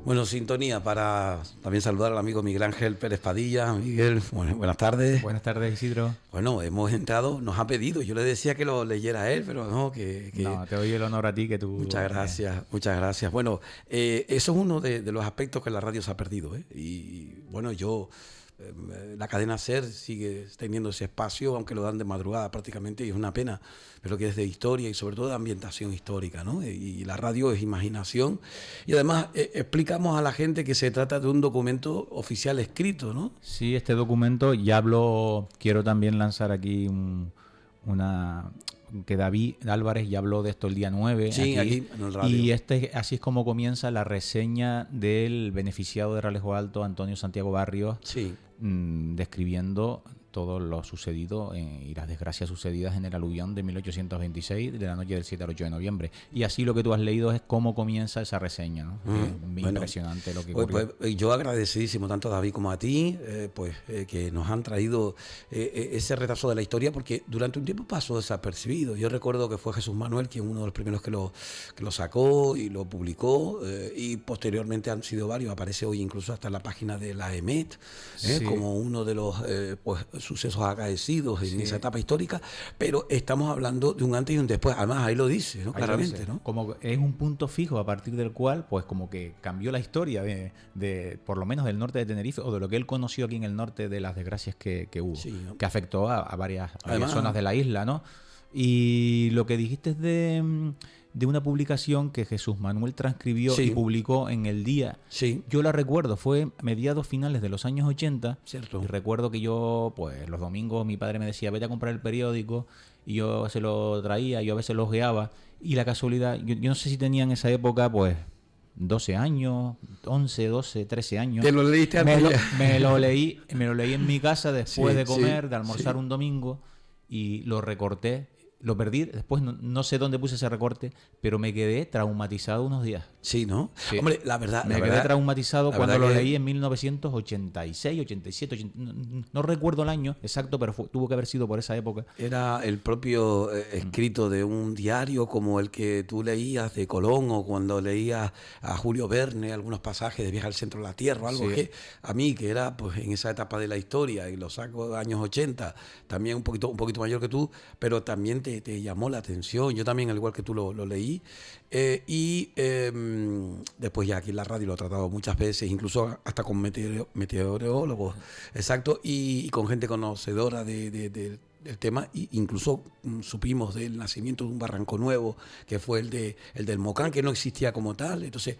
Bueno, sintonía para también saludar al amigo Miguel Ángel Pérez Padilla. Miguel, buenas tardes. Buenas tardes, Isidro. Bueno, hemos entrado, nos ha pedido, yo le decía que lo leyera él, pero no, No, te doy el honor a ti que tú... Muchas gracias, muchas gracias. Bueno, eso es uno de los aspectos que la radio se ha perdido, ¿eh? Y bueno, la cadena SER sigue teniendo ese espacio, aunque lo dan de madrugada prácticamente, y es una pena, pero que es de historia y sobre todo de ambientación histórica, ¿no? Y la radio es imaginación. Y además explicamos a la gente que se trata de un documento oficial escrito, ¿no? Sí, este documento, quiero también lanzar aquí que David Álvarez ya habló de esto el día 9. Sí, aquí en el radio. Y así es como comienza la reseña del beneficiado de Ralejo Alto, Antonio Santiago Barrios, sí, describiendo todo lo sucedido y las desgracias sucedidas en el aluvión de 1826, de la noche del 7 al 8 de noviembre. Y así lo que tú has leído es cómo comienza esa reseña, ¿no? Muy impresionante lo que ocurrió. Pues yo agradecidísimo tanto a David como a ti, que nos han traído ese retraso de la historia, porque durante un tiempo pasó desapercibido. Yo recuerdo que fue Jesús Manuel quien uno de los primeros que lo sacó y lo publicó, y posteriormente han sido varios. Aparece hoy incluso hasta en la página de la EMET, Sí. como uno de los sucesos acaecidos en esa etapa histórica, pero estamos hablando de un antes y un después. Además ahí lo dice, ¿no? Claramente, ¿no? Como es un punto fijo a partir del cual, pues como que cambió la historia de por lo menos del norte de Tenerife, o de lo que él conoció aquí en el norte, de las desgracias que hubo, sí, ¿no? Que afectó a varias zonas de la isla, ¿no? Y lo que dijiste es de una publicación que Jesús Manuel transcribió, sí, y publicó en El Día. Sí. Yo la recuerdo, fue mediados finales de los años 80. Cierto. Y recuerdo que yo, pues los domingos mi padre me decía, vete a comprar el periódico, y yo se lo traía, yo a veces lo ojeaba, y la casualidad, yo no sé si tenía en esa época, pues 12 años, 11, 12, 13 años. ¿Te lo leíste me lo leí en mi casa después, sí, de comer, sí, de almorzar, sí, un domingo, y lo recorté. Lo perdí, después no sé dónde puse ese recorte, pero me quedé traumatizado unos días. Sí, ¿no? Sí. Hombre, la verdad... Me quedé traumatizado cuando lo leí en 1986, 87, no recuerdo el año exacto, pero tuvo que haber sido por esa época. Era el propio escrito de un diario como el que tú leías de Colón, o cuando leías a Julio Verne algunos pasajes de Viaje al Centro de la Tierra, o algo, sí, que a mí, que era pues en esa etapa de la historia, y lo saco de años 80, también un poquito mayor que tú, pero también te llamó la atención. Yo también, al igual que tú, lo leí. Después ya aquí en la radio lo he tratado muchas veces, incluso hasta con meteorólogos, exacto, y con gente conocedora del tema. Y incluso supimos del nacimiento de un barranco nuevo, que fue el del Mocán, que no existía como tal. Entonces,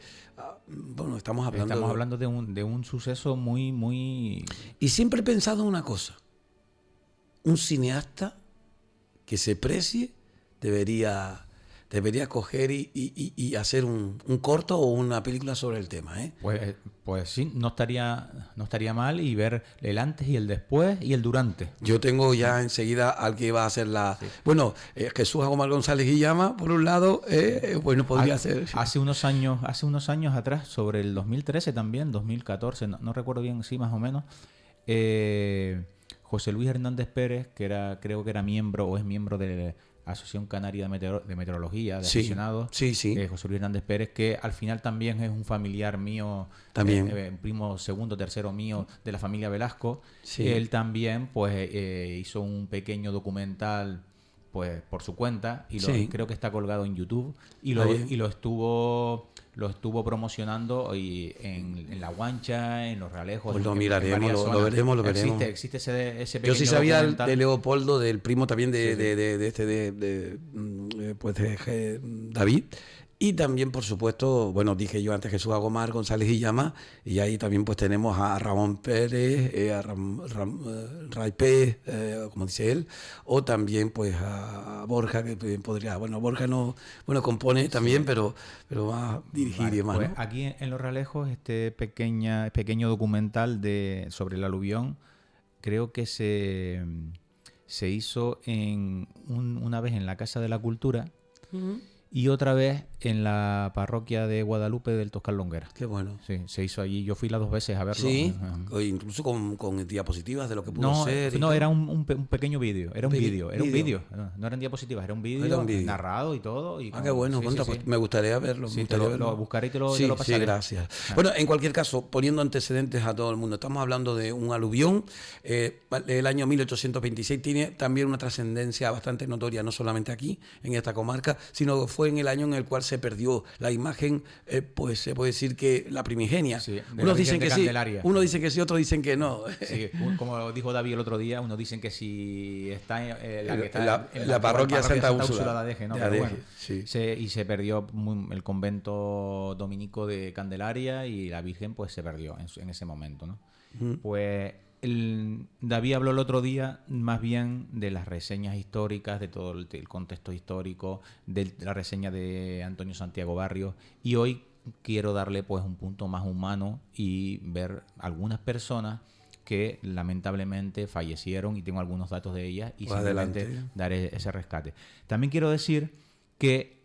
bueno, estamos hablando de un suceso muy, muy... Y siempre he pensado una cosa: un cineasta que se precie debería coger y hacer un corto o una película sobre el tema, ¿eh? Pues sí, no estaría mal, y ver el antes y el después y el durante. Yo tengo ya enseguida al que iba a hacer la... Sí. Bueno, Jesús Agomar González Guillama, por un lado, bueno, podría ser... Hace unos años atrás, sobre el 2013 también, 2014, no recuerdo bien, sí, más o menos, José Luis Hernández Pérez, creo que era miembro o es miembro de la Asociación Canaria de Meteorología, de aficionados. Sí. José Luis Hernández Pérez, que al final también es un familiar mío, también primo segundo, tercero mío de la familia Velasco. Sí. Él también pues hizo un pequeño documental, pues por su cuenta, y creo que está colgado en YouTube, y lo estuvo promocionando en La Guancha, en Los Realejos. Pues lo miraremos, lo veremos. Existe ese pequeño... Yo sí sabía documental de Leopoldo, del primo también de David. Y también, por supuesto, bueno, dije yo antes, Jesús Agomar González Guillama, y ahí también pues tenemos a Ramón Pérez, a Ray Pérez, como dice él, o también pues a Borja, que podría, bueno, Borja no, bueno, compone también, sí, pero va a dirigir y demás, pues, ¿no? Aquí en Los Realejos, pequeño documental sobre el aluvión, creo que se hizo una vez en la Casa de la Cultura. Uh-huh. y otra vez en la parroquia de Guadalupe del Toscar Longuera. Qué bueno. Sí, se hizo allí. Yo fui las 2 veces a verlo. Sí, incluso con diapositivas de lo que pudo ser. No, era un pequeño vídeo. Era un vídeo. No eran diapositivas, era un vídeo narrado y todo. Qué bueno. Sí. Me gustaría verlo. Sí, lo buscaré y te lo pasaré. Sí, gracias. Bueno, en cualquier caso, poniendo antecedentes a todo el mundo, estamos hablando de un aluvión. El año 1826 tiene también una trascendencia bastante notoria, no solamente aquí, en esta comarca, sino fue en el año en el cual se perdió la imagen, pues se puede decir que la primigenia. Sí, unos dicen que sí, otros dicen que no. Sí, como dijo David el otro día, unos dicen que si está en la parroquia Santa Úrsula de Adeje, ¿no? Y se perdió el convento dominico de Candelaria y la Virgen pues se perdió en ese momento, ¿no? Pues David habló el otro día más bien de las reseñas históricas, de todo el contexto histórico, de la reseña de Antonio Santiago Barrios, y hoy quiero darle pues un punto más humano y ver algunas personas que lamentablemente fallecieron, y tengo algunos datos de ellas y simplemente daré ese rescate. También quiero decir que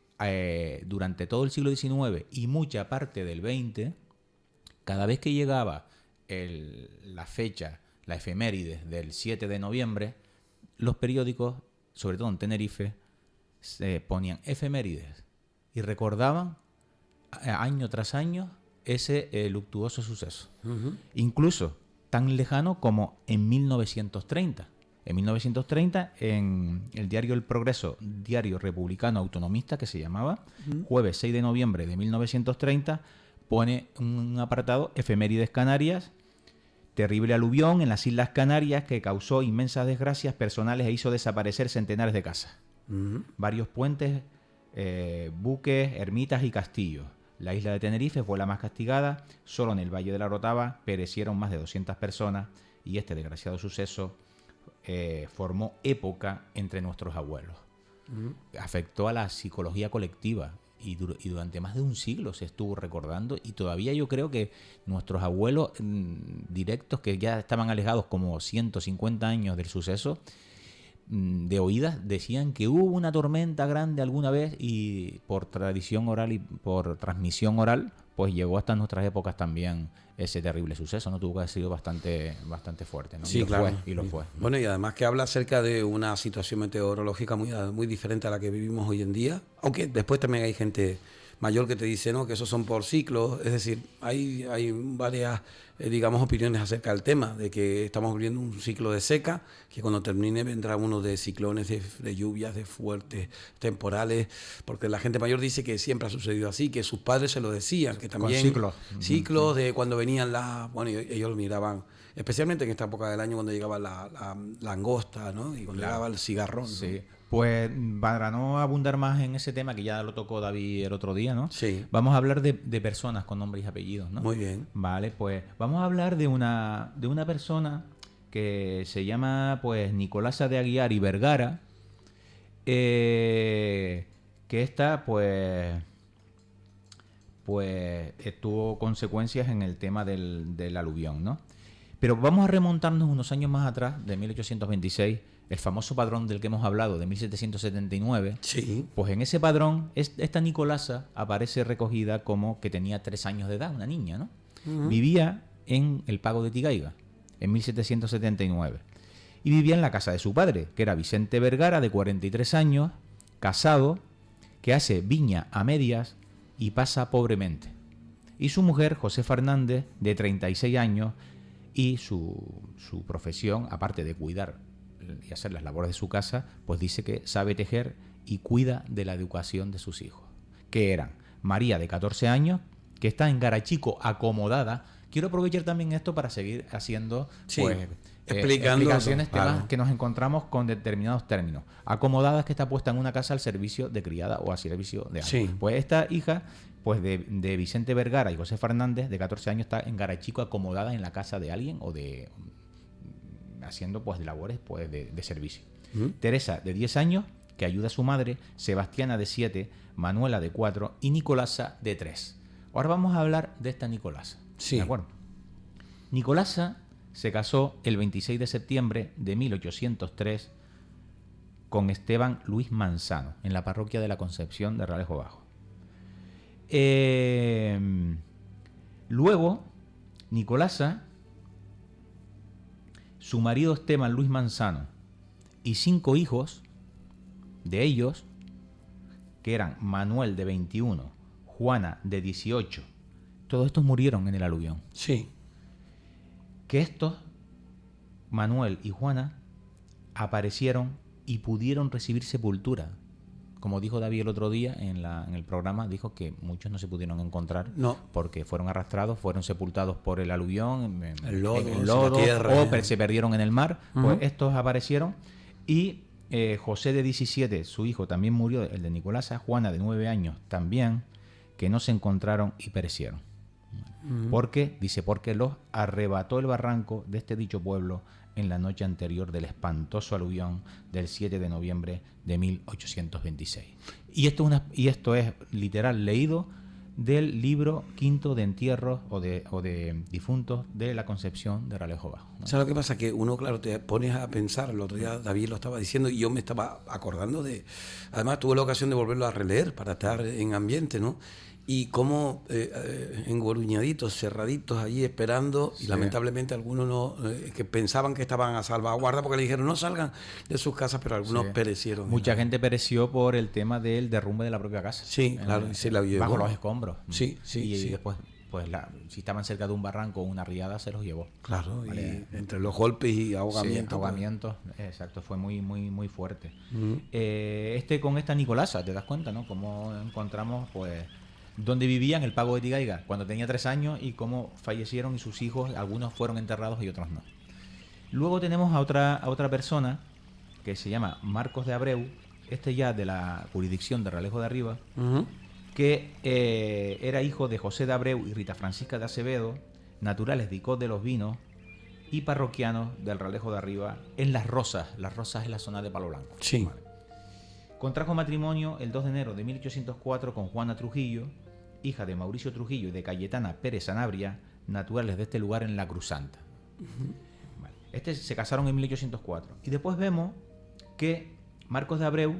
durante todo el siglo XIX y mucha parte del XX, cada vez que llegaba la fecha, la efeméride del 7 de noviembre, los periódicos, sobre todo en Tenerife, se ponían efemérides y recordaban año tras año ese luctuoso suceso. Incluso tan lejano como en 1930. En 1930, en el diario El Progreso, diario republicano autonomista que se llamaba, jueves 6 de noviembre de 1930, pone un apartado, efemérides canarias, terrible aluvión en las Islas Canarias que causó inmensas desgracias personales e hizo desaparecer centenares de casas. Varios puentes, buques, ermitas y castillos. La isla de Tenerife fue la más castigada. Solo en el Valle de la Orotava perecieron más de 200 personas, y este desgraciado suceso formó época entre nuestros abuelos. Afectó a la psicología colectiva y durante más de un siglo se estuvo recordando, y todavía yo creo que nuestros abuelos directos, que ya estaban alejados como 150 años del suceso, de oídas decían que hubo una tormenta grande alguna vez, y por tradición oral y por transmisión oral pues llegó hasta nuestras épocas también ese terrible suceso, ¿no? Tuvo que haber sido bastante fuerte, ¿no? Sí, claro. Y lo fue. Bueno, y además que habla acerca de una situación meteorológica muy diferente a la que vivimos hoy en día, aunque después también hay gente mayor que te dice, ¿no?, que esos son por ciclos. Es decir, hay varias, digamos, opiniones acerca del tema, de que estamos viviendo un ciclo de seca, que cuando termine vendrá uno de ciclones, de lluvias, de fuertes temporales, porque la gente mayor dice que siempre ha sucedido así, que sus padres se lo decían, que también ciclos de cuando venían bueno, ellos lo miraban, especialmente en esta época del año cuando llegaba la langosta, ¿no?, y cuando llegaba el cigarrón, ¿no? Sí. Pues para no abundar más en ese tema, que ya lo tocó David el otro día, ¿no? Sí. Vamos a hablar de personas con nombres y apellidos, ¿no? Muy bien. Vale, pues vamos a hablar de una persona que se llama pues Nicolasa de Aguiar y Vergara, que esta pues tuvo consecuencias en el tema del aluvión, ¿no? Pero vamos a remontarnos unos años más atrás, de 1826, el famoso padrón del que hemos hablado, de 1779. Sí. Pues en ese padrón, esta Nicolasa aparece recogida como que tenía 3 años de edad, una niña, ¿no? Vivía en el Pago de Tigaiga, en 1779. Y vivía en la casa de su padre, que era Vicente Vergara, de 43 años, casado, que hace viña a medias y pasa pobremente. Y su mujer, Josefa Hernández, de 36 años, y su profesión, aparte de cuidar y hacer las labores de su casa, pues dice que sabe tejer y cuida de la educación de sus hijos, que eran María, de 14 años, que está en Garachico acomodada. Quiero aprovechar también esto para seguir haciendo explicaciones, temas que nos encontramos con determinados términos. Acomodadas, que está puesta en una casa al servicio de criada o al servicio de alguien. Sí. Pues esta hija pues de Vicente Vergara y José Fernández, de 14 años, está en Garachico acomodada en la casa de alguien o haciendo pues labores pues de servicio. Teresa, de 10 años, que ayuda a su madre, Sebastiana, de 7, Manuela, de 4 y Nicolasa, de 3. Ahora vamos a hablar de esta Nicolasa. Sí. ¿De acuerdo? Nicolasa se casó el 26 de septiembre de 1803 con Esteban Luis Manzano, en la parroquia de la Concepción de Realejo Bajo. Luego, Nicolasa, su marido Esteban Luis Manzano y 5 hijos de ellos, que eran Manuel de 21, Juana de 18, todos estos murieron en el aluvión. Sí. Que estos, Manuel y Juana, aparecieron y pudieron recibir sepultura. Como dijo David el otro día en el programa, dijo que muchos no se pudieron encontrar porque fueron arrastrados, fueron sepultados por el aluvión, el lodo, la tierra, o se perdieron en el mar. Pues estos aparecieron y José de 17, su hijo, también murió, el de Nicolasa. Juana de 9 años también, que no se encontraron y perecieron. Porque, dice, porque los arrebató el barranco de este dicho pueblo en la noche anterior del espantoso aluvión del 7 de noviembre de 1826. Y esto es literal leído del libro quinto de entierros o de difuntos de la Concepción de Realejo Bajo, ¿no? ¿Sabes lo que pasa? Que uno, claro, te pones a pensar, el otro día David lo estaba diciendo y yo me estaba acordando de... Además tuve la ocasión de volverlo a releer para estar en ambiente, ¿no? Y cómo engorruñaditos, cerraditos allí esperando, y lamentablemente algunos no, que pensaban que estaban a salvaguarda porque le dijeron no salgan de sus casas, pero algunos perecieron. Mucha gente pereció por el tema del derrumbe de la propia casa. Sí, claro, y se la llevó. Bajo los escombros. Sí. Y después, pues si estaban cerca de un barranco o una riada, se los llevó. Claro, ¿vale? Y entre los golpes y ahogamientos. Sí, ahogamientos, exacto, fue muy fuerte. Con esta Nicolasa, ¿te das cuenta, no? Cómo encontramos, pues, dónde vivía en el Pago de Tigaiga cuando tenía 3 años y cómo fallecieron y sus hijos, algunos fueron enterrados y otros no. Luego tenemos a otra persona que se llama Marcos de Abreu, ya de la jurisdicción de Realejo de Arriba, que era hijo de José de Abreu y Rita Francisca de Acevedo, naturales de Icod de los Vinos y parroquianos del Realejo de Arriba, en Las Rosas. Las Rosas es la zona de Palo Blanco. Sí. Vale. Contrajo matrimonio el 2 de enero de 1804 con Juana Trujillo, hija de Mauricio Trujillo y de Cayetana Pérez Sanabria, naturales de este lugar en la Cruz Santa. Vale. Se casaron en 1804. Y después vemos que Marcos de Abreu,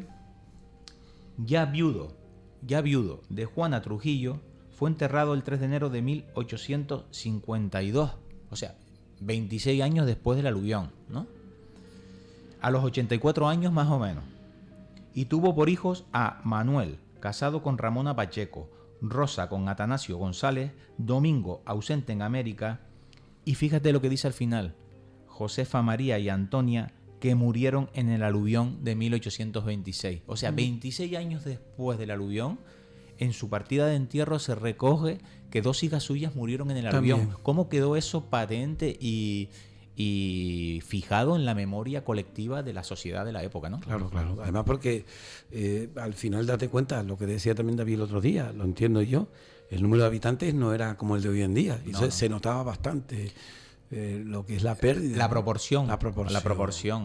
ya viudo de Juana Trujillo, fue enterrado el 3 de enero de 1852. O sea, 26 años después del aluvión, ¿no? A los 84 años más o menos. Y tuvo por hijos a Manuel, casado con Ramona Pacheco, Rosa con Atanasio González, Domingo, ausente en América, y fíjate lo que dice al final, Josefa María y Antonia, que murieron en el aluvión de 1826. O sea, 26 años después del aluvión, en su partida de entierro se recoge que 2 hijas suyas murieron en el aluvión. También. ¿Cómo quedó eso patente y fijado en la memoria colectiva de la sociedad de la época, ¿no? Claro. Además porque al final date cuenta, lo que decía también David el otro día, lo entiendo yo, el número de habitantes no era como el de hoy en día. Y se notaba bastante lo que es la pérdida. La proporción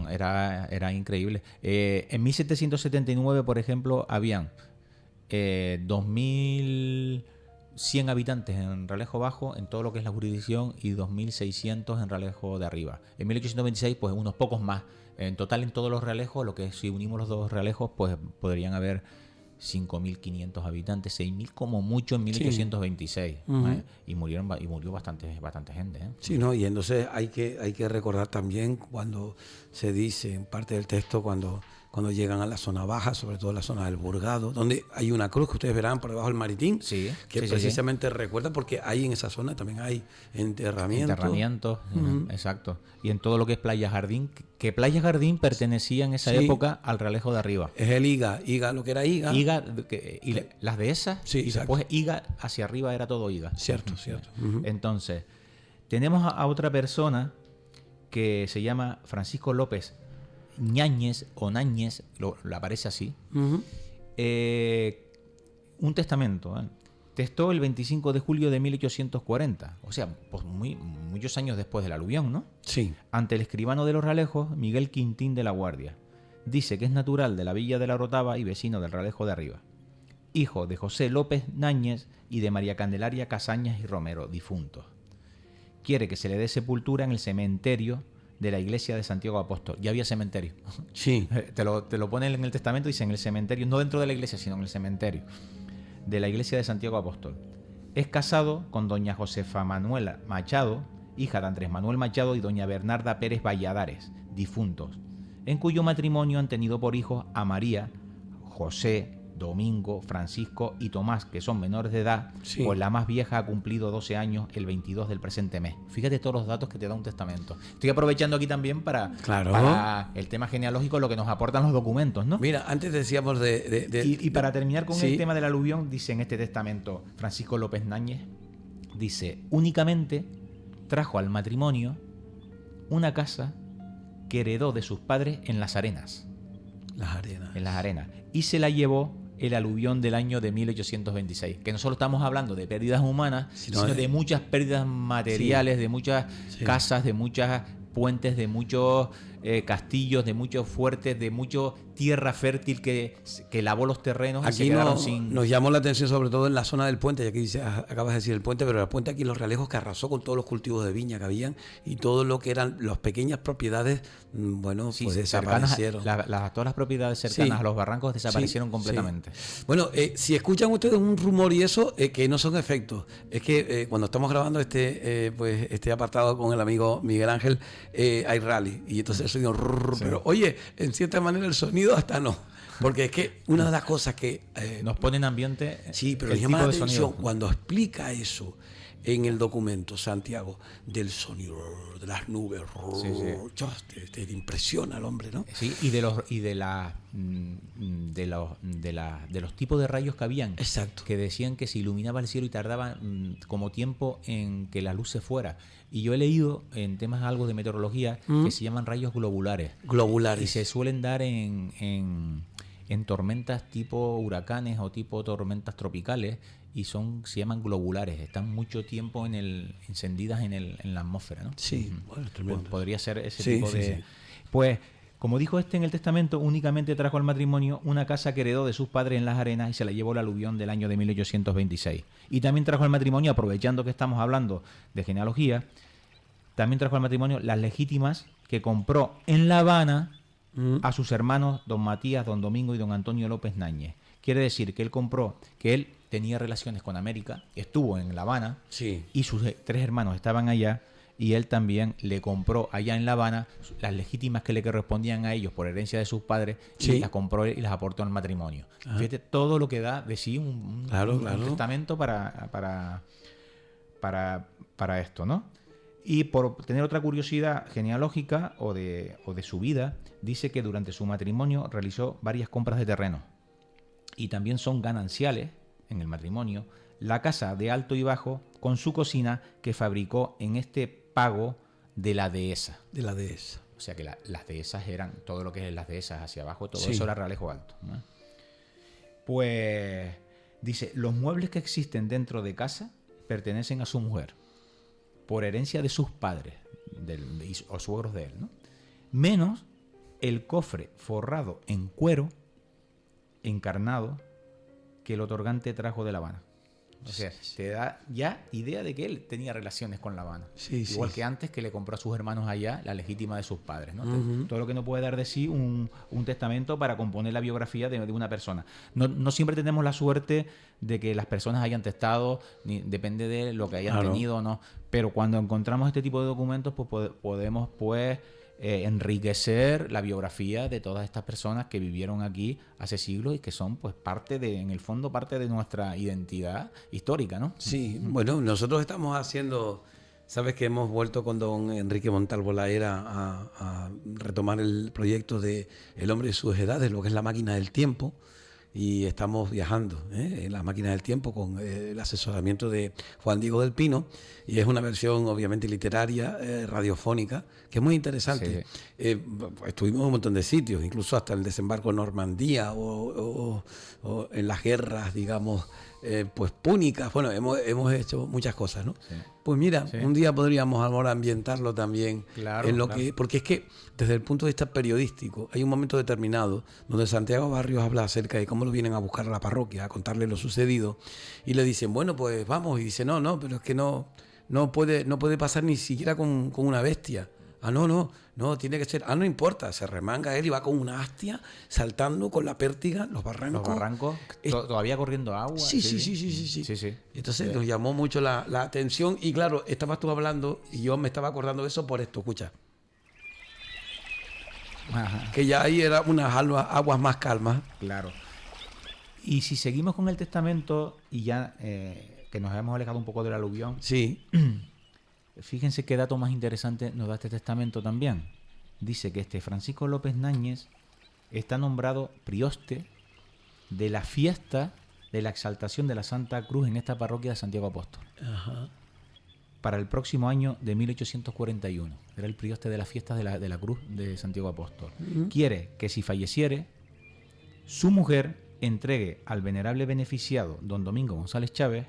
era increíble. En 1779, por ejemplo, habían 2.100 habitantes en Realejo Bajo, en todo lo que es la jurisdicción, y 2.600 en Realejo de Arriba. En 1826, pues unos pocos más. En total, en todos los realejos, lo que si unimos los dos realejos, pues podrían haber 5.500 habitantes, 6.000 como mucho en 1826. Y murió bastante gente. Sí, no, y entonces hay que recordar también cuando se dice en parte del texto, cuando llegan a la zona baja, sobre todo la zona del Burgado, donde hay una cruz que ustedes verán por debajo del Maritín, que precisamente recuerda, porque ahí en esa zona también hay enterramientos. Exacto. Y en todo lo que es Playa Jardín, que Playa Jardín pertenecía en esa época al Realejo de Arriba. Es el Iga, lo que era Iga. Las dehesas, y después Iga, hacia arriba era todo Iga. Cierto. Entonces, tenemos a otra persona que se llama Francisco López Ñáñez o Náñez, lo aparece así. Un testamento. Testó el 25 de julio de 1840, o sea, pues muchos años después del aluvión, ¿no? Sí. Ante el escribano de los Realejos, Miguel Quintín de la Guardia. Dice que es natural de la villa de la Orotava y vecino del Realejo de Arriba. Hijo de José López Náñez y de María Candelaria Casañas y Romero, difuntos. Quiere que se le dé sepultura en el cementerio de la iglesia de Santiago Apóstol. Ya había cementerio. Sí. Te lo pone en el testamento, dice en el cementerio, no dentro de la iglesia, sino en el cementerio de la iglesia de Santiago Apóstol. Es casado con doña Josefa Manuela Machado, hija de Andrés Manuel Machado y doña Bernarda Pérez Valladares, difuntos, en cuyo matrimonio han tenido por hijos a María, José, Domingo, Francisco y Tomás, que son menores de edad, sí. Pues la más vieja ha cumplido 12 años el 22 del presente mes. Fíjate todos los datos que te da un testamento. Estoy aprovechando aquí también para el tema genealógico, lo que nos aportan los documentos, ¿no? Mira, antes decíamos Y para terminar con el tema del aluvión, dice en este testamento Francisco López Náñez, dice, únicamente trajo al matrimonio una casa que heredó de sus padres en Las Arenas. En Las Arenas. Y se la llevó el aluvión del año de 1826, que no solo estamos hablando de pérdidas humanas, sino de muchas pérdidas materiales, de muchas casas, de muchas puentes, de muchos castillos, de muchos fuertes, de mucha tierra fértil que lavó los terrenos. Aquí y se quedaron sin... nos llamó la atención sobre todo en la zona del puente, ya que acabas de decir el puente, pero el puente aquí Los Realejos, que arrasó con todos los cultivos de viña que habían y todo lo que eran las pequeñas propiedades, bueno, pues desaparecieron. Todas las propiedades cercanas a los barrancos desaparecieron completamente. Bueno, si escuchan ustedes un rumor y eso, que no son efectos, es que cuando estamos grabando este apartado con el amigo Miguel Ángel, hay rally y entonces el sonido, pero oye, en cierta manera el sonido hasta no, porque es que una de las cosas que nos pone en ambiente, sí, pero llama la atención cuando explica eso en el documento, Santiago, del sonido de las nubes, te impresiona el hombre, ¿no? Sí, y de los tipos de rayos que habían. Exacto. Que decían que se iluminaba el cielo y tardaba como tiempo en que la luz se fuera. Y yo he leído en temas algo de meteorología que se llaman rayos globulares. Y se suelen dar en tormentas tipo huracanes o tipo tormentas tropicales y se llaman globulares. Están mucho tiempo encendidas en la atmósfera, ¿no? Sí, bueno, tremendo. Pues podría ser ese tipo de... Sí. Pues, como dijo en el testamento, únicamente trajo al matrimonio una casa que heredó de sus padres en Las Arenas y se la llevó el aluvión del año de 1826. Y también trajo al matrimonio, aprovechando que estamos hablando de genealogía, también trajo al matrimonio las legítimas que compró en La Habana a sus hermanos don Matías, don Domingo y don Antonio López Náñez. Quiere decir que él tenía relaciones con América, estuvo en La Habana y sus 3 hermanos estaban allá y él también le compró allá en La Habana las legítimas que le correspondían a ellos por herencia de sus padres y las compró y las aportó al matrimonio. Fíjate todo lo que da de sí un testamento para esto, ¿no? Y por tener otra curiosidad genealógica o de su vida, dice que durante su matrimonio realizó varias compras de terreno. Y también son gananciales en el matrimonio la casa de alto y bajo con su cocina que fabricó en este pago de la dehesa. De la dehesa. O sea que las dehesas eran, todo lo que es las dehesas hacia abajo, todo eso era Realejo Alto, ¿no? Pues dice, los muebles que existen dentro de casa pertenecen a su mujer, por herencia de sus padres o suegros de él, ¿no? Menos el cofre forrado en cuero encarnado que el otorgante trajo de La Habana. O sea, te da ya idea de que él tenía relaciones con La Habana. Igual que antes, que le compró a sus hermanos allá la legítima de sus padres, ¿no? Todo lo que no puede dar de sí un testamento para componer la biografía de una persona. No siempre tenemos la suerte de que las personas hayan testado, depende de lo que hayan tenido o no. Pero cuando encontramos este tipo de documentos, pues podemos enriquecer la biografía de todas estas personas que vivieron aquí hace siglos y que son, pues, en el fondo, parte de nuestra identidad histórica, ¿no? Sí, bueno, nosotros estamos haciendo, sabes que hemos vuelto con don Enrique Montalvo Laera a retomar el proyecto de El hombre y sus edades, lo que es la máquina del tiempo. Y estamos viajando en la máquina del tiempo con el asesoramiento de Juan Diego del Pino, y es una versión obviamente literaria, radiofónica, que es muy interesante. Estuvimos en un montón de sitios, incluso hasta el desembarco en Normandía o en las guerras, digamos, pues púnicas. Bueno, hemos hecho muchas cosas, ¿no? Sí. Pues mira, un día podríamos ahora ambientarlo también porque es que desde el punto de vista periodístico hay un momento determinado donde Santiago Barrios habla acerca de cómo lo vienen a buscar a la parroquia, a contarle lo sucedido, y le dicen, bueno, pues vamos, y dice, no, pero es que no puede pasar ni siquiera con una bestia. No, tiene que ser. No importa, se remanga él y va con una hastia, saltando con la pértiga, los barrancos. Los barrancos, todavía corriendo agua. Sí. Entonces nos llamó mucho la atención y claro, estabas tú hablando y yo me estaba acordando de eso por esto, escucha. Ajá. Que ya ahí eran unas aguas más calmas. Claro. Y si seguimos con el testamento y ya que nos hemos alejado un poco del aluvión. Sí. Fíjense qué dato más interesante nos da este testamento también. Dice que Francisco López Náñez está nombrado prioste de la fiesta de la exaltación de la Santa Cruz en esta parroquia de Santiago Apóstol. Ajá. Para el próximo año de 1841. Era el prioste de las fiestas de la Cruz de Santiago Apóstol. Uh-huh. Quiere que si falleciere, su mujer entregue al venerable beneficiado don Domingo González Chávez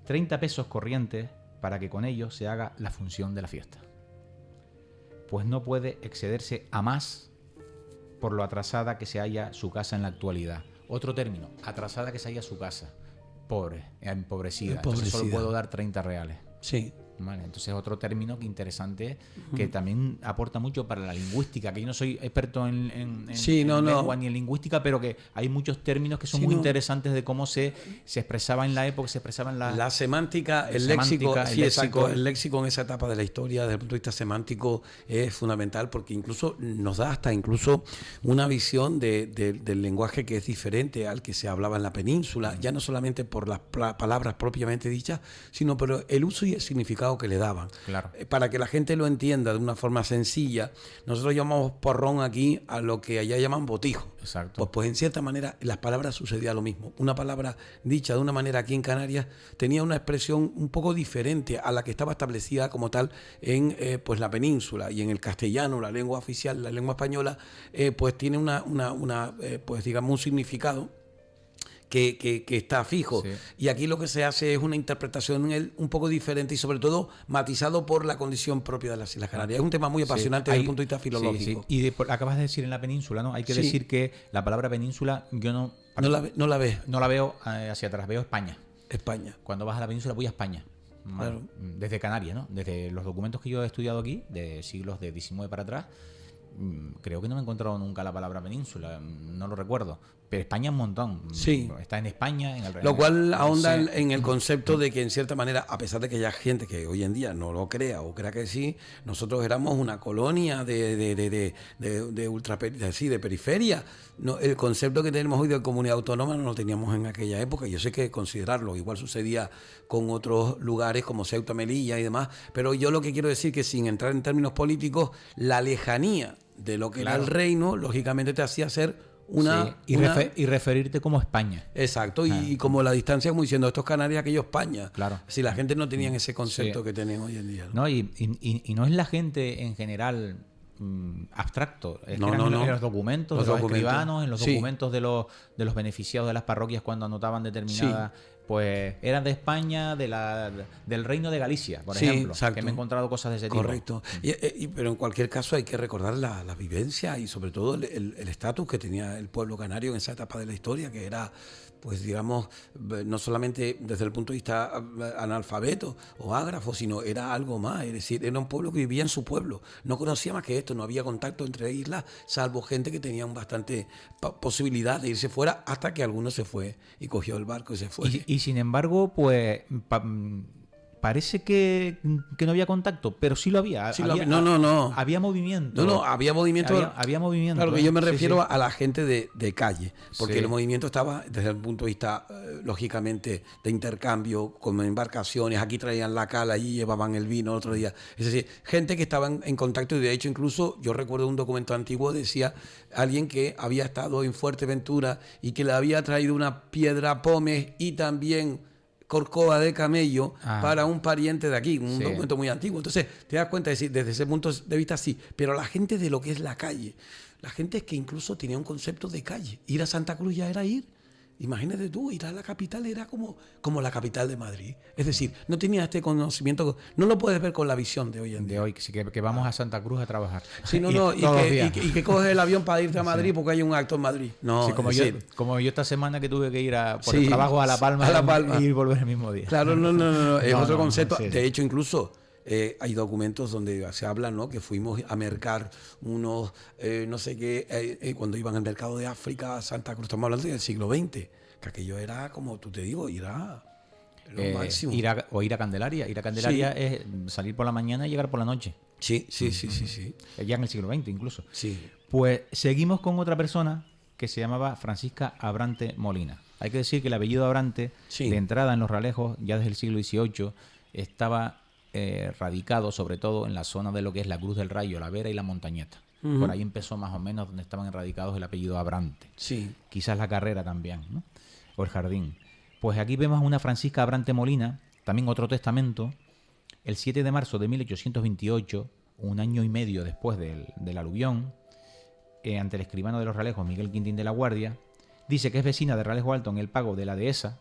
30 pesos corrientes para que con ellos se haga la función de la fiesta. Pues no puede excederse a más por lo atrasada que se halla su casa en la actualidad. Otro término, atrasada que se halla su casa. Pobre, empobrecida. Entonces solo puedo dar 30 reales. Sí. Vale, entonces otro término que interesante, que también aporta mucho para la lingüística, que yo no soy experto en lengua ni en lingüística, pero que hay muchos términos que son muy interesantes de cómo se expresaba en la época, se expresaba en la semántica, el léxico. Exacto, el léxico en esa etapa de la historia, desde el punto de vista semántico, es fundamental porque incluso nos da hasta una visión del lenguaje que es diferente al que se hablaba en la península, ya no solamente por las palabras propiamente dichas, sino por el uso y el significado que le daban. Claro. Para que la gente lo entienda de una forma sencilla, nosotros llamamos porrón aquí a lo que allá llaman botijo. Exacto. Pues en cierta manera las palabras sucedía lo mismo. Una palabra dicha de una manera aquí en Canarias tenía una expresión un poco diferente a la que estaba establecida como tal en pues la península, y en el castellano, la lengua oficial, la lengua española, pues tiene pues digamos un significado que está fijo. Sí. Y aquí lo que se hace es una interpretación un poco diferente y sobre todo matizado por la condición propia de las Islas Canarias. Es un tema muy apasionante desde el punto de vista filológico. Sí. Y acabas de decir en la península, ¿no? Hay que decir que la palabra península yo no la veo hacia atrás, veo España. Cuando vas a la península voy a España. Claro. Desde Canarias, ¿no? Desde los documentos que yo he estudiado aquí, de siglos de 19 para atrás, creo que no me he encontrado nunca la palabra península, no lo recuerdo. Pero España un montón. Sí. Está en España. Lo cual ahonda en el concepto de que en cierta manera, a pesar de que haya gente que hoy en día no lo crea o crea que sí, nosotros éramos una colonia de periferia. No, el concepto que tenemos hoy de comunidad autónoma no lo teníamos en aquella época. Yo sé que considerarlo, igual sucedía con otros lugares como Ceuta, Melilla y demás, pero yo lo que quiero decir que sin entrar en términos políticos, la lejanía de lo que era el reino, lógicamente te hacía ser y referirte como España. Exacto, y como la distancia, como diciendo, esto es Canarias, aquello España. Claro. Si la gente no tenía ese concepto que tenemos hoy en día. No, y no es la gente en general abstracto. Es en los documentos de los escribanos, en los documentos de los beneficiados de las parroquias cuando anotaban determinadas... Pues eran de España, del Reino de Galicia, por ejemplo. Exacto. Que me he encontrado cosas de ese tipo. Correcto. Pero en cualquier caso hay que recordar la vivencia y sobre todo el estatus que tenía el pueblo canario en esa etapa de la historia, que era, pues digamos, no solamente desde el punto de vista analfabeto o ágrafo, sino era algo más. Es decir, era un pueblo que vivía en su pueblo. No conocía más que esto, no había contacto entre islas, salvo gente que tenía bastante posibilidad de irse fuera, hasta que alguno se fue y cogió el barco y se fue. Y sin embargo, pues parece que no había contacto, pero sí lo había. No. Había movimiento. Había movimiento. Había movimiento. Claro, que yo me refiero a la gente de calle, porque el movimiento estaba desde el punto de vista, lógicamente, de intercambio, con embarcaciones. Aquí traían la cala, allí llevaban el vino otro día. Es decir, gente que estaba en contacto, y de hecho, incluso, yo recuerdo un documento antiguo, decía alguien que había estado en Fuerteventura y que le había traído una piedra pómez y también corcova de camello para un pariente de aquí, un documento muy antiguo. Entonces, te das cuenta, desde ese punto de vista sí, pero la gente de lo que es la calle, la gente es que incluso tenía un concepto de calle. Ir a Santa Cruz ya era ir. Imagínate tú, ir a la capital era como la capital de Madrid. Es decir, no tenía este conocimiento, no lo puedes ver con la visión de hoy en día. De hoy, que vamos a Santa Cruz a trabajar. Sí, y que coges el avión para irte a Madrid porque hay un acto en Madrid. No, como yo esta semana que tuve que ir por el trabajo a La Palma, a La Palma y volver el mismo día. Claro, no, es otro concepto. Sí. De hecho, incluso hay documentos donde se habla, ¿no?, que fuimos a mercar unos, no sé qué, cuando iban al mercado de África, Santa Cruz, estamos hablando del siglo XX, que aquello era, como tú te digo, era lo máximo. Ir a Candelaria. Ir a Candelaria es salir por la mañana y llegar por la noche. Sí. Ya en el siglo XX incluso. Sí. Pues seguimos con otra persona que se llamaba Francisca Abrante Molina. Hay que decir que el apellido Abrante, de entrada en los Ralejos, ya desde el siglo XVIII, estaba radicado sobre todo en la zona de lo que es la Cruz del Rayo, la Vera y la Montañeta. Por ahí empezó más o menos donde estaban radicados el apellido Abrante. Sí. Quizás la Carrera también, ¿no? O el Jardín. Pues aquí vemos a una Francisca Abrante Molina, también otro testamento, el 7 de marzo de 1828, un año y medio después del aluvión, ante el escribano de los Ralejos, Miguel Quintín de la Guardia, dice que es vecina de Ralejo Alto en el Pago de la Dehesa,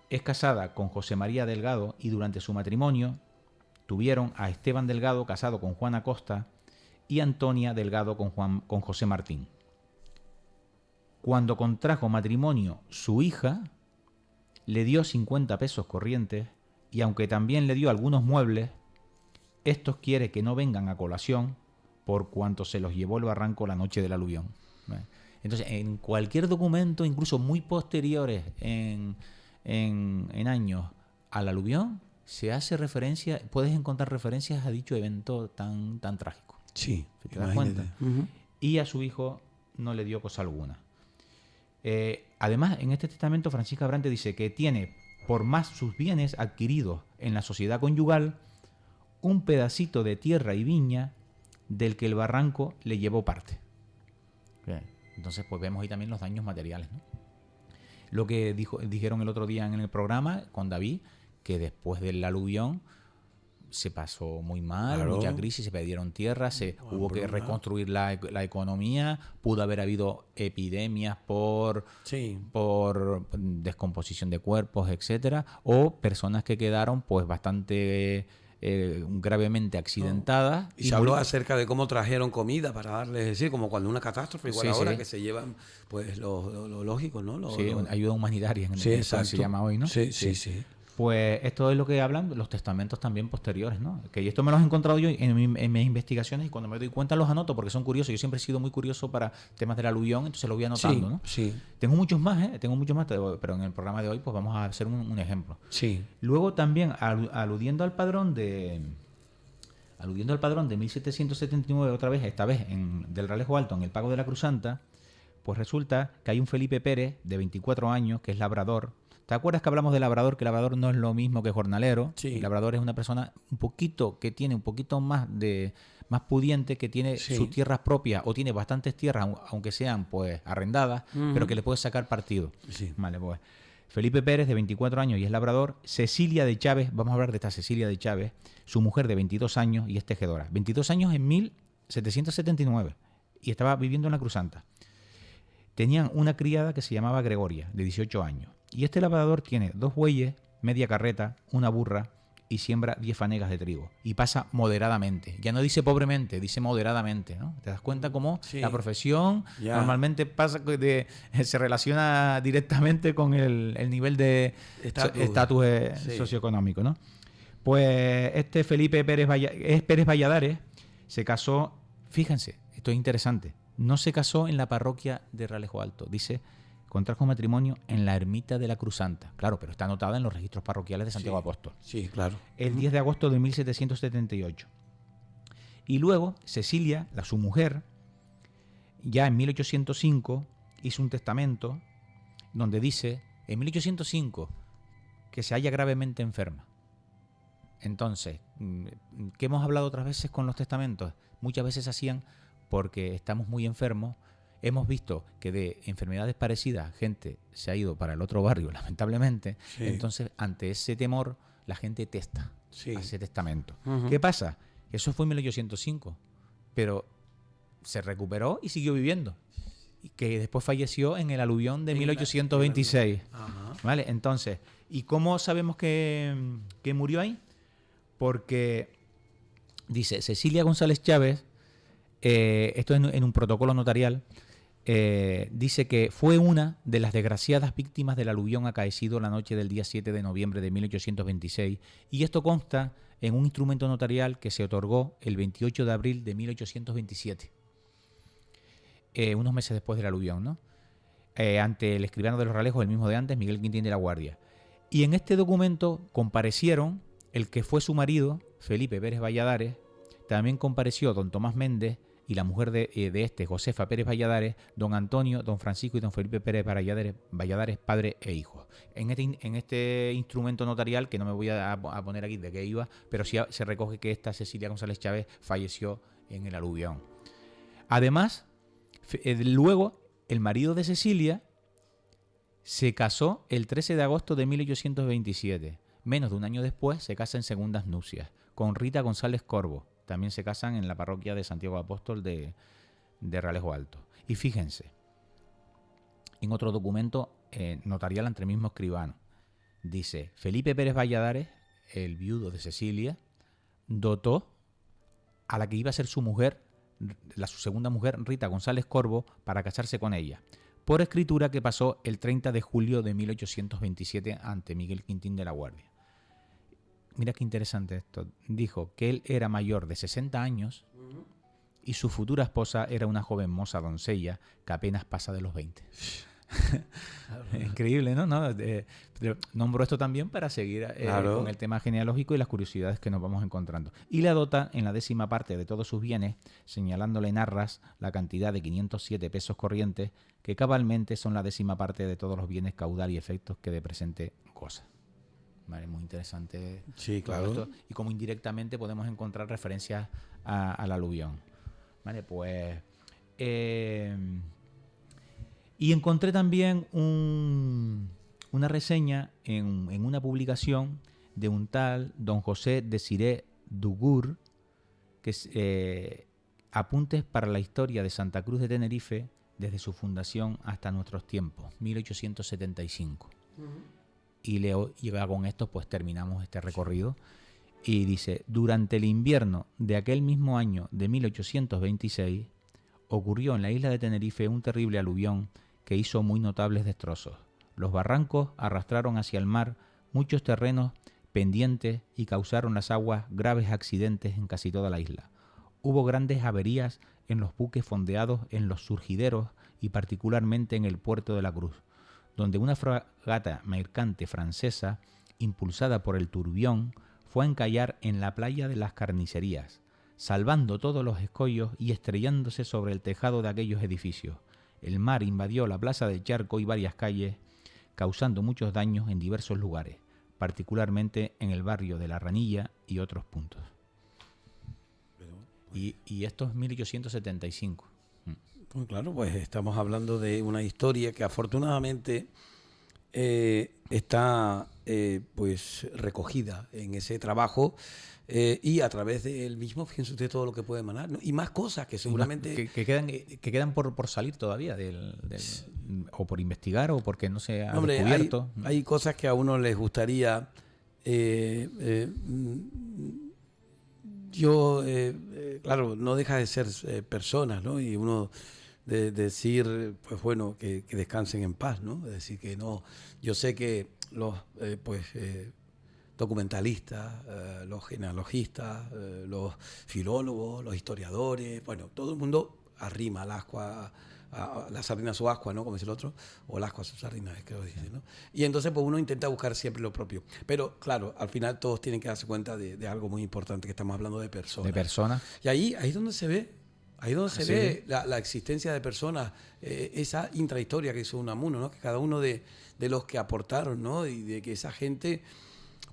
es casada con José María Delgado y durante su matrimonio tuvieron a Esteban Delgado casado con Juana Costa y Antonia Delgado con José Martín. Cuando contrajo matrimonio su hija, le dio 50 pesos corrientes y aunque también le dio algunos muebles, estos quiere que no vengan a colación por cuanto se los llevó el barranco la noche del aluvión. Entonces, en cualquier documento, incluso muy posteriores en años al aluvión, se hace referencia, puedes encontrar referencias a dicho evento tan trágico. Sí, ¿te das cuenta? Y a su hijo no le dio cosa alguna. Además, en este testamento, Francisca Abrante dice que tiene, por más sus bienes adquiridos en la sociedad conyugal, un pedacito de tierra y viña del que el barranco le llevó parte. Entonces, pues vemos ahí también los daños materiales, ¿no? Lo que dijeron el otro día en el programa con David, que después del aluvión se pasó muy mal, mucha crisis, se perdieron tierras, hubo que reconstruir la economía, pudo haber habido epidemias por descomposición de cuerpos, etcétera, o personas que quedaron pues bastante gravemente accidentadas. Y se habló acerca de cómo trajeron comida para darles, es decir, como cuando una catástrofe, igual ahora que se llevan pues lo lógico, ¿no? Ayuda humanitaria en el se llama hoy, ¿no? Sí. Pues esto es lo que hablan los testamentos también posteriores, ¿no? Que esto me los he encontrado yo en mis investigaciones y cuando me doy cuenta los anoto porque son curiosos. Yo siempre he sido muy curioso para temas del aluvión, entonces lo voy anotando, ¿no? Sí. Tengo muchos más, pero en el programa de hoy pues vamos a hacer un ejemplo. Sí. Luego también aludiendo al padrón de 1779 otra vez, esta vez del Ralejo Alto en el Pago de la Cruz Santa, pues resulta que hay un Felipe Pérez de 24 años que es labrador. ¿Te acuerdas que hablamos de labrador? Que labrador no es lo mismo que jornalero. Sí. El labrador es una persona que tiene un poquito más pudiente, que tiene sus tierras propias o tiene bastantes tierras, aunque sean pues arrendadas, pero que le puede sacar partido. Sí. Vale, pues Felipe Pérez, de 24 años y es labrador. Cecilia de Chávez, vamos a hablar de esta Cecilia de Chávez, su mujer de 22 años y es tejedora. 22 años en 1779 y estaba viviendo en la Cruz Santa. Tenían una criada que se llamaba Gregoria, de 18 años. Y este labrador tiene 2 bueyes, media carreta, una burra y siembra 10 fanegas de trigo. Y pasa moderadamente. Ya no dice pobremente, dice moderadamente, ¿no? ¿Te das cuenta cómo la profesión normalmente se relaciona directamente con el nivel de estatus socioeconómico, ¿no? Pues este Felipe Pérez Valladares se casó, fíjense, esto es interesante, no se casó en la parroquia de Ralejo Alto, dice, contrajo matrimonio en la ermita de la Cruz Santa. Claro, pero está anotada en los registros parroquiales de Santiago Apóstol. Sí, claro. El 10 de agosto de 1778. Y luego, Cecilia, su mujer, ya en 1805, hizo un testamento donde dice, en 1805, que se halla gravemente enferma. Entonces, ¿qué hemos hablado otras veces con los testamentos? Muchas veces se hacían porque estamos muy enfermos. Hemos visto que de enfermedades parecidas gente se ha ido para el otro barrio, lamentablemente. Sí. Entonces, ante ese temor, la gente testa, hace testamento. ¿Qué pasa? Eso fue en 1805, pero se recuperó y siguió viviendo. Y que después falleció en el aluvión de 1826. ¿Vale? Entonces, ¿y cómo sabemos que murió ahí? Porque dice Cecilia González Chávez, esto en un protocolo notarial, dice que fue una de las desgraciadas víctimas del aluvión acaecido la noche del día 7 de noviembre de 1826, y esto consta en un instrumento notarial que se otorgó el 28 de abril de 1827, unos meses después del aluvión, ¿no? Ante el escribano de los Realejos, el mismo de antes, Miguel Quintín de la Guardia. Y en este documento comparecieron el que fue su marido, Felipe Pérez Valladares, también compareció don Tomás Méndez y la mujer de este, Josefa Pérez Valladares, don Antonio, don Francisco y don Felipe Pérez Valladares, padre e hijo. En este instrumento notarial, que no me voy a poner aquí de qué iba, pero sí se recoge que esta Cecilia González Chávez falleció en el aluvión. Además, luego, el marido de Cecilia se casó el 13 de agosto de 1827. Menos de un año después se casa en segundas nupcias con Rita González Corvo. También se casan en la parroquia de Santiago Apóstol de Realejo Alto. Y fíjense, en otro documento notarial ante el mismo escribano, dice: Felipe Pérez Valladares, el viudo de Cecilia, dotó a la que iba a ser su mujer, su segunda mujer, Rita González Corvo, para casarse con ella, por escritura que pasó el 30 de julio de 1827 ante Miguel Quintín de la Guardia. Mira qué interesante esto. Dijo que él era mayor de 60 años y su futura esposa era una joven moza doncella que apenas pasa de los 20. Increíble, ¿no? Nombro esto también para seguir con el tema genealógico y las curiosidades que nos vamos encontrando. Y le dota en la 10ª parte de todos sus bienes, señalándole en arras la cantidad de 507 pesos corrientes, que cabalmente son la 10ª parte de todos los bienes, caudal y efectos que de presente goza. Vale, muy interesante. Sí, claro. Esto, y como indirectamente podemos encontrar referencias al aluvión. Vale, pues... y encontré también una reseña en una publicación de un tal don José Desiré Dugur, que es Apuntes para la historia de Santa Cruz de Tenerife desde su fundación hasta nuestros tiempos, 1875. Y con esto pues terminamos este recorrido. Y dice: durante el invierno de aquel mismo año de 1826 ocurrió en la isla de Tenerife un terrible aluvión que hizo muy notables destrozos. Los barrancos arrastraron hacia el mar muchos terrenos pendientes y causaron las aguas graves accidentes en casi toda la isla. Hubo grandes averías en los buques fondeados en los surgideros y particularmente en el puerto de la Cruz, donde una fragata mercante francesa, impulsada por el turbión, fue a encallar en la playa de las Carnicerías, salvando todos los escollos y estrellándose sobre el tejado de aquellos edificios. El mar invadió la plaza del Charco y varias calles, causando muchos daños en diversos lugares, particularmente en el barrio de La Ranilla y otros puntos. Y esto es 1875. Pues claro, pues estamos hablando de una historia que afortunadamente está pues recogida en ese trabajo y a través del mismo, fíjense usted todo lo que puede emanar, ¿no? Y más cosas que seguramente... Que quedan por salir todavía, o por investigar o porque no se ha descubierto. Hay cosas que a uno les gustaría... claro, no deja de ser personas, ¿no? Y uno de decir, pues bueno, que descansen en paz, ¿no? Es decir, que no... Yo sé que los documentalistas, los genealogistas, los filólogos, los historiadores, bueno, todo el mundo arrima al ascua, a la sardina a su ascua, ¿no? Como dice el otro, o el ascua a su sardina, es que lo dice, ¿no? Y entonces pues uno intenta buscar siempre lo propio. Pero claro, al final todos tienen que darse cuenta de algo muy importante, que estamos hablando de personas. De personas. Y ahí es donde se ve. Ahí es donde se ve la existencia de personas, esa intrahistoria que hizo Unamuno, ¿no? Que cada uno de los que aportaron, ¿no? Y de que esa gente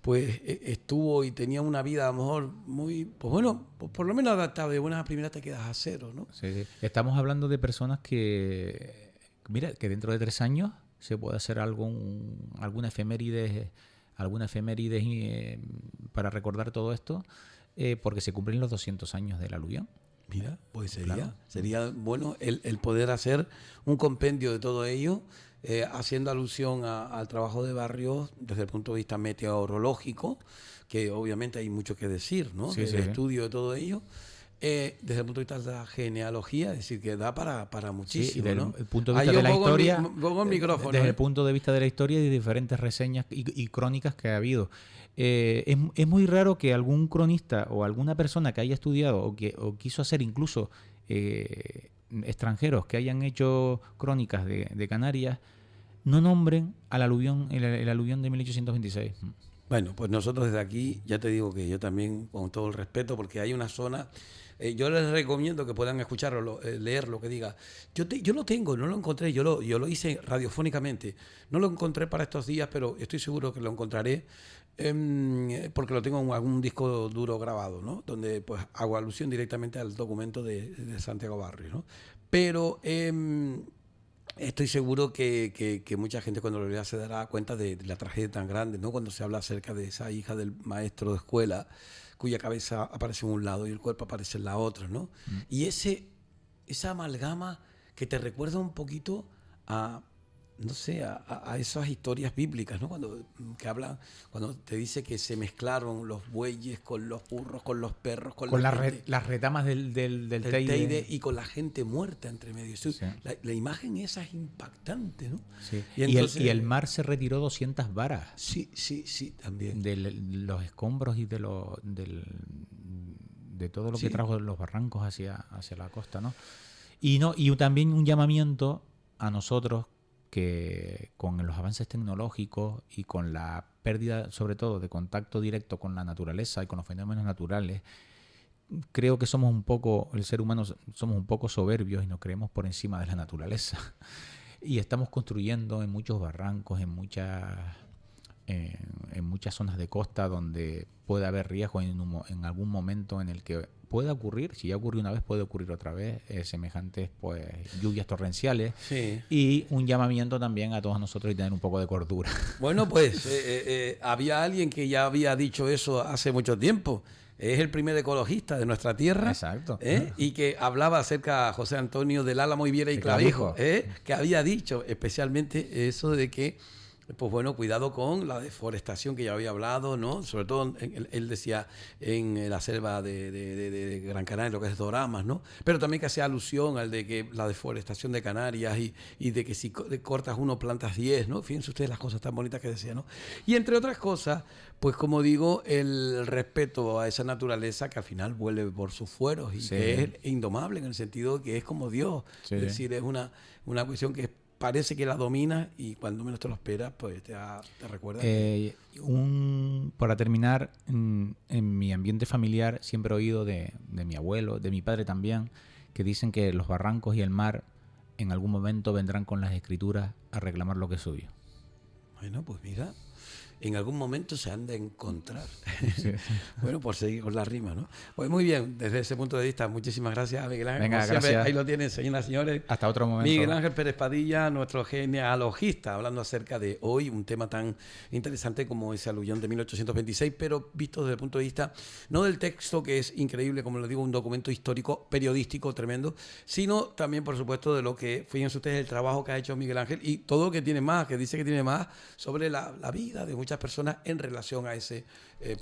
pues estuvo y tenía una vida a lo mejor muy, pues bueno, por lo menos adaptable, de buenas a primeras te quedas a cero, ¿no? Sí. Estamos hablando de personas que, mira, que dentro de 3 años se puede hacer alguna efeméride para recordar todo esto, porque se cumplen los 200 años del aluvión. Mira, pues sería bueno el poder hacer un compendio de todo ello, haciendo alusión al trabajo de Barrios desde el punto de vista meteorológico, que obviamente hay mucho que decir, ¿no? El estudio de todo ello, desde el punto de vista de la genealogía, es decir, que da para muchísimo. Sí, desde ¿no? el punto de vista de la historia, pongo el micrófono, desde el punto de vista de la historia y de diferentes reseñas y crónicas que ha habido. Es muy raro que algún cronista o alguna persona que haya estudiado o quiso hacer incluso extranjeros que hayan hecho crónicas de Canarias no nombren al aluvión, el aluvión de 1826. Bueno, pues nosotros desde aquí, ya te digo que yo también, con todo el respeto, porque hay una zona, yo les recomiendo que puedan escucharlo, leer lo que diga. Yo lo tengo, no lo encontré, yo lo hice radiofónicamente. No lo encontré para estos días, pero estoy seguro que lo encontraré, porque lo tengo en algún disco duro grabado, ¿no? Donde pues hago alusión directamente al documento de Santiago Barrios, ¿no? Pero estoy seguro que mucha gente cuando lo lea se dará cuenta de la tragedia tan grande, ¿no? Cuando se habla acerca de esa hija del maestro de escuela, cuya cabeza aparece en un lado y el cuerpo aparece en la otra, ¿no? Y esa amalgama que te recuerda un poquito a, no sé, a esas historias bíblicas, ¿no? Cuando te dice que se mezclaron los bueyes con los burros, con los perros, con las retamas del Teide y con la gente muerta entre medio. Sí. La imagen esa es impactante, ¿no? Sí. Y el mar se retiró 200 varas. Sí, también. De los escombros y de todo lo que trajo los barrancos hacia la costa, ¿no? Y también un llamamiento a nosotros que con los avances tecnológicos y con la pérdida, sobre todo, de contacto directo con la naturaleza y con los fenómenos naturales, creo que el ser humano somos un poco soberbios y nos creemos por encima de la naturaleza. Y estamos construyendo en muchos barrancos, en muchas zonas de costa donde puede haber riesgo en algún momento en el que pueda ocurrir, si ya ocurrió una vez, puede ocurrir otra vez, semejantes pues lluvias torrenciales. Sí. Y un llamamiento también a todos nosotros y tener un poco de cordura. Bueno, pues había alguien que ya había dicho eso hace mucho tiempo. Es el primer ecologista de nuestra tierra. Exacto. Y que hablaba acerca, José Antonio del Álamo, Viera y Clavijo, que había dicho especialmente eso de que, pues bueno, cuidado con la deforestación que ya había hablado, ¿no? Sobre todo, él decía en la selva de Gran Canaria, lo que es Doramas, ¿no? Pero también que hacía alusión al de que la deforestación de Canarias y de que si cortas uno, plantas 10, ¿no? Fíjense ustedes las cosas tan bonitas que decía, ¿no? Y entre otras cosas, pues como digo, el respeto a esa naturaleza que al final vuelve por sus fueros y que es indomable en el sentido de que es como Dios. Sí. Es decir, es una cuestión que parece que la domina y cuando menos te lo esperas, pues te recuerda. Para terminar, en mi ambiente familiar siempre he oído de mi abuelo, de mi padre también, que dicen que los barrancos y el mar en algún momento vendrán con las escrituras a reclamar lo que es suyo. Bueno, pues mira, en algún momento se han de encontrar. Sí. Bueno, por seguir con la rima, ¿no? Pues muy bien, desde ese punto de vista, muchísimas gracias, Miguel Ángel. Venga, gracias. Ahí lo tienen, señoras y señores. Hasta otro momento. Miguel Ángel Pérez Padilla, nuestro genealogista, hablando acerca de hoy, un tema tan interesante como ese aluvión de 1826, pero visto desde el punto de vista, no del texto, que es increíble, como les digo, un documento histórico, periodístico tremendo, sino también, por supuesto, de lo que, fíjense ustedes, el trabajo que ha hecho Miguel Ángel y todo lo que tiene más, que dice que tiene más sobre la vida de muchas personas en relación a ese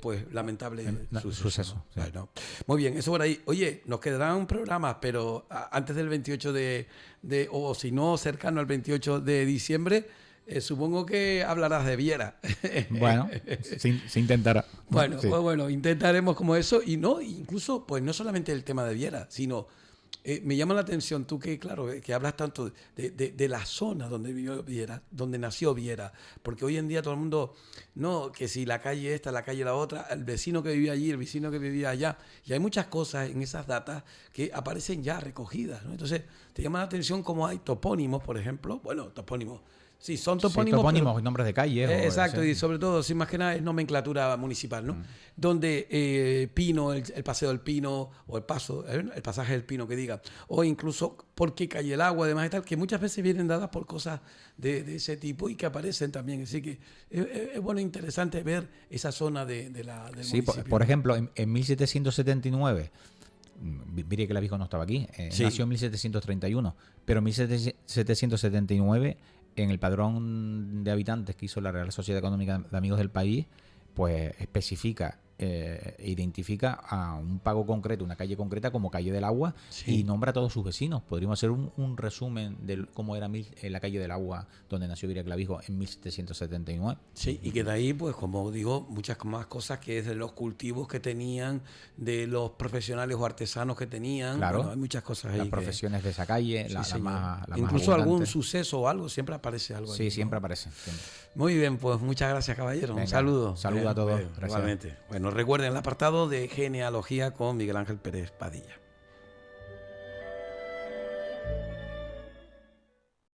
pues lamentable suceso. Sí. Bueno, muy bien, eso por ahí. Oye, nos quedarán programas, pero antes del 28 o si no, cercano al 28 de diciembre, supongo que hablarás de Viera. Bueno, se intentará. Bueno, sí. Pues bueno, intentaremos como eso y no, incluso, pues no solamente el tema de Viera, sino me llama la atención tú que, claro, que hablas tanto de la zona donde vivió Viera, donde nació Viera, porque hoy en día todo el mundo, no, que si la calle esta, la calle la otra, el vecino que vivía allí, el vecino que vivía allá, y hay muchas cosas en esas datas que aparecen ya recogidas, ¿no? Entonces, te llama la atención cómo hay topónimos, por ejemplo, topónimos. Sí, son topónimos. Sí, topónimos, nombres de calles. Exacto, y sobre todo, sin más que nada, es nomenclatura municipal, ¿no? Donde Pino, el Paseo del Pino, o el pasaje del Pino que diga, o incluso por qué cae el agua, además y tal, que muchas veces vienen dadas por cosas de ese tipo y que aparecen también. Así que es bueno, interesante ver esa zona del municipio. Por ejemplo, en 1779... Mire que Clavijo no estaba aquí, nació en 1731, pero en 1779 en el padrón de habitantes que hizo la Real Sociedad Económica de Amigos del País, pues especifica identifica a un pago concreto, una calle concreta como Calle del Agua, y nombra a todos sus vecinos. Podríamos hacer un resumen de cómo era la Calle del Agua donde nació Villaclavijo en 1779. Sí, y que de ahí, pues como digo, muchas más cosas que es de los cultivos que tenían, de los profesionales o artesanos que tenían. Claro, bueno, hay muchas cosas ahí. Las profesiones de esa calle, la incluso más algún suceso o algo, siempre aparece algo. Sí, ahí, siempre aparece. Siempre. Muy bien, pues muchas gracias, caballero. Venga, un saludo. Saludo a todos. Igualmente. Bueno, recuerden el apartado de genealogía con Miguel Ángel Pérez Padilla.